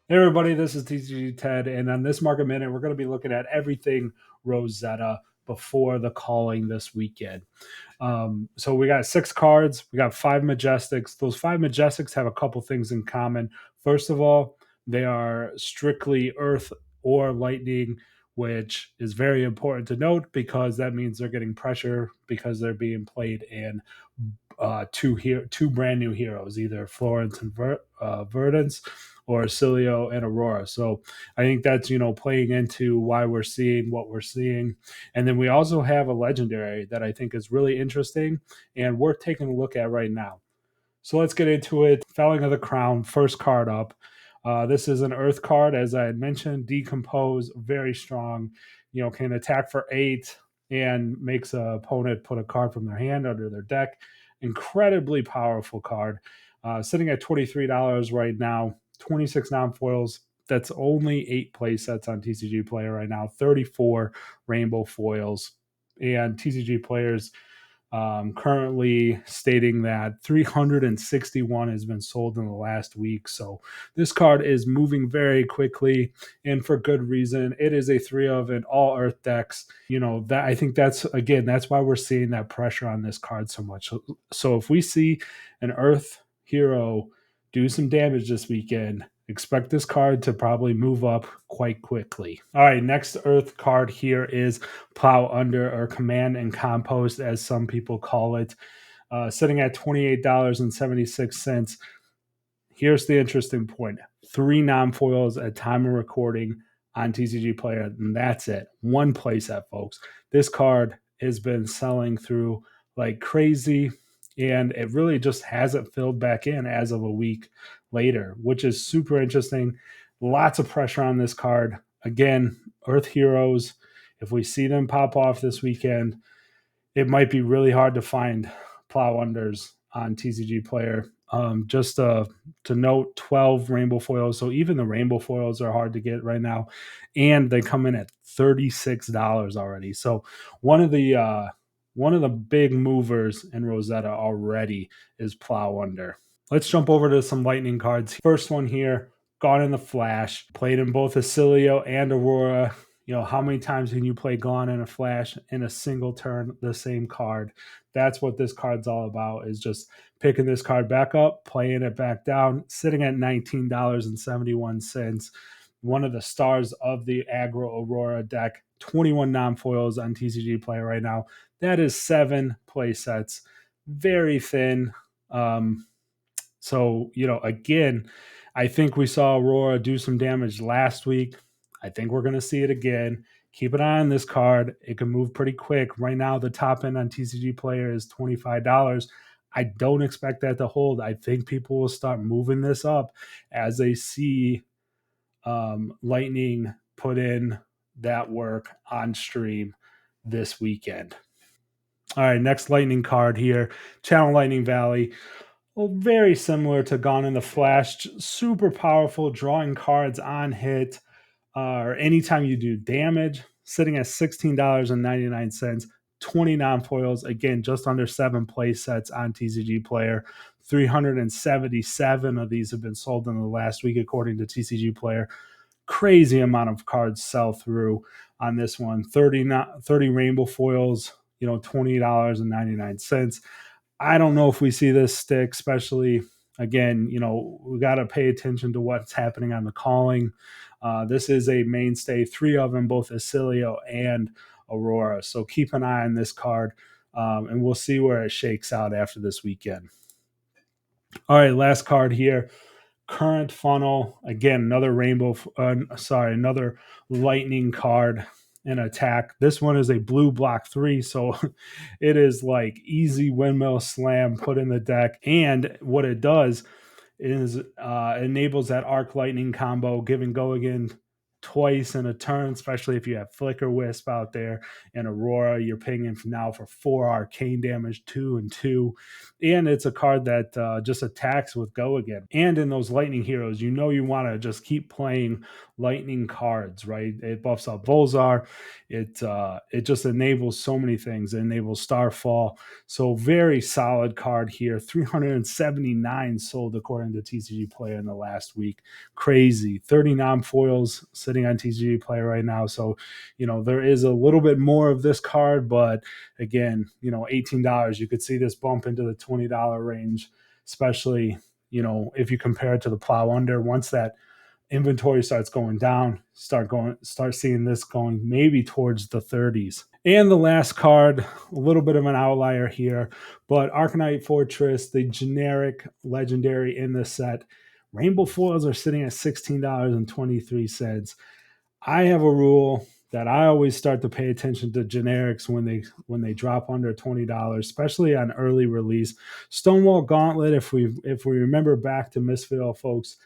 Hey everybody, this is TCG Ted, and on this Market Minute, we're going to be looking at everything Rosetta before the calling this weekend. So we got 6 cards, we got 5 Majestics. Those 5 Majestics have a couple things in common. First of all, they are strictly Earth or Lightning, which is very important to note because that means they're getting pressure because they're being played in two brand new heroes, either Florence and Verdance or Cilio and Aurora. So I think that's playing into why we're seeing what we're seeing. And then we also have a legendary that I think is really interesting and worth taking a look at right now. So let's get into it. Felling of the Crown, first card up. This is an Earth card, as I had mentioned. Decompose, very strong. Can attack for 8 and makes a opponent put a card from their hand under their deck. Incredibly powerful card. Sitting at $23 right now. 26 non-foils. That's only 8 play sets on TCG Player right now. 34 rainbow foils, and TCG players currently stating that 361 has been sold in the last week. So this card is moving very quickly and for good reason. It is a 3 of in all Earth decks. That I think that's why we're seeing that pressure on this card so much. So if we see an Earth hero do some damage this weekend, expect this card to probably move up quite quickly. All right, next Earth card here is Plow Under, or Command and Compost, as some people call it, sitting at $28.76. Here's the interesting point: 3 non-foils at time of recording on TCG Player, and that's it. One playset, folks. This card has been selling through like crazy, and it really just hasn't filled back in as of a week later, which is super interesting. Lots of pressure on this card. Again, Earth Heroes, if we see them pop off this weekend, it might be really hard to find plow unders on TCG Player. To note, 12 rainbow foils. So even the rainbow foils are hard to get right now, and they come in at $36 already. So one of the uh, one of the big movers in Rosetta already is plow under. Let's jump over to some lightning cards. First one here, Gone in the Flash, played in both Acilio and Aurora. How many times can you play Gone in a Flash in a single turn, the same card? That's what this card's all about, is just picking this card back up, playing it back down, sitting at $19.71. One of the stars of the Aggro Aurora deck, 21 non-foils on TCG Player right now. That is 7 play sets. Very thin. Again, I think we saw Aurora do some damage last week. I think we're going to see it again. Keep an eye on this card. It can move pretty quick. Right now, the top end on TCG Player is $25. I don't expect that to hold. I think people will start moving this up as they see Lightning put in that work on stream this weekend. All right, next Lightning card here, Channel Lightning Valley. Well, very similar to Gone in the Flash. Super powerful, drawing cards on hit, or anytime you do damage. Sitting at $16.99. 20 non-foils. Again, just under 7 play sets on TCG Player. 377 of these have been sold in the last week, according to TCG Player. Crazy amount of cards sell through on this one. 30 rainbow foils, $20.99. I don't know if we see this stick, especially again, we got to pay attention to what's happening on the calling. This is a mainstay, 3 of them, both Acilio and Aurora. So keep an eye on this card, and we'll see where it shakes out after this weekend. All right, last card here. Current Funnel. Again, another lightning card and attack. This one is a blue block 3, so it is like easy windmill slam put in the deck. And what it does is enables that arc lightning combo, give and go again twice in a turn, especially if you have Flicker Wisp out there and Aurora. You're pinging now for 4 arcane damage, 2 and 2. And it's a card that just attacks with Go again. And in those lightning heroes, you know you want to just keep playing lightning cards, right? It buffs up Volzar. It just enables so many things. It enables Starfall. So very solid card here. 379 sold according to TCG Player in the last week. Crazy. 30 non-foils sitting on TCG Player right now. So, there is a little bit more of this card, but again, $18. You could see this bump into the $20 range, especially, if you compare it to the Plow Under. Once that inventory starts going down, start seeing this going maybe towards the 30s. And the last card, a little bit of an outlier here, but Arcanite Fortress, the generic legendary in this set. Rainbow foils are sitting at $16.23. I have a rule that I always start to pay attention to generics when they drop under $20, especially on early release. Stonewall Gauntlet, if we remember back to Misfit folks,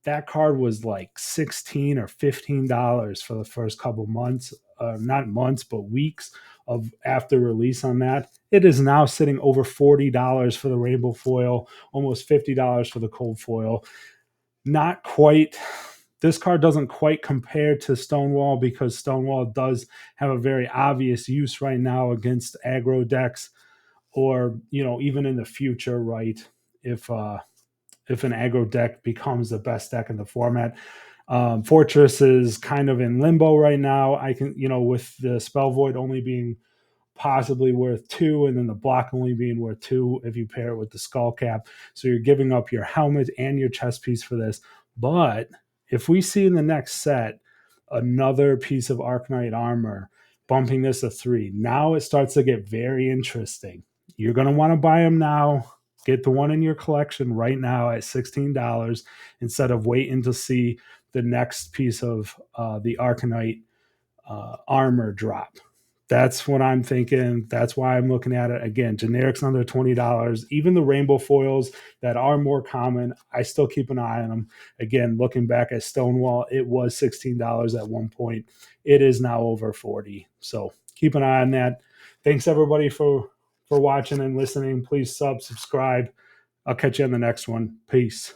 that card was like $16 or $15 for the first couple months, not months, but weeks of after release on that. It is now sitting over $40 for the rainbow foil, almost $50 for the cold foil. Not quite. This card doesn't quite compare to Stonewall because Stonewall does have a very obvious use right now against aggro decks, or even in the future, right? If an aggro deck becomes the best deck in the format. Fortress is kind of in limbo right now. I can, with the Spell Void only being possibly worth 2, and then the block only being worth 2 if you pair it with the Skull Cap. So you're giving up your helmet and your chest piece for this. But if we see in the next set another piece of Arcanite armor, bumping this to 3, now it starts to get very interesting. You're going to want to buy them now. Get the one in your collection right now at $16 instead of waiting to see the next piece of the Arcanite armor drop. That's what I'm thinking. That's why I'm looking at it. Again, generics under $20. Even the rainbow foils that are more common, I still keep an eye on them. Again, looking back at Stonewall, it was $16 at one point. It is now over $40. So keep an eye on that. Thanks everybody for watching and listening. Please subscribe. I'll catch you on the next one. Peace.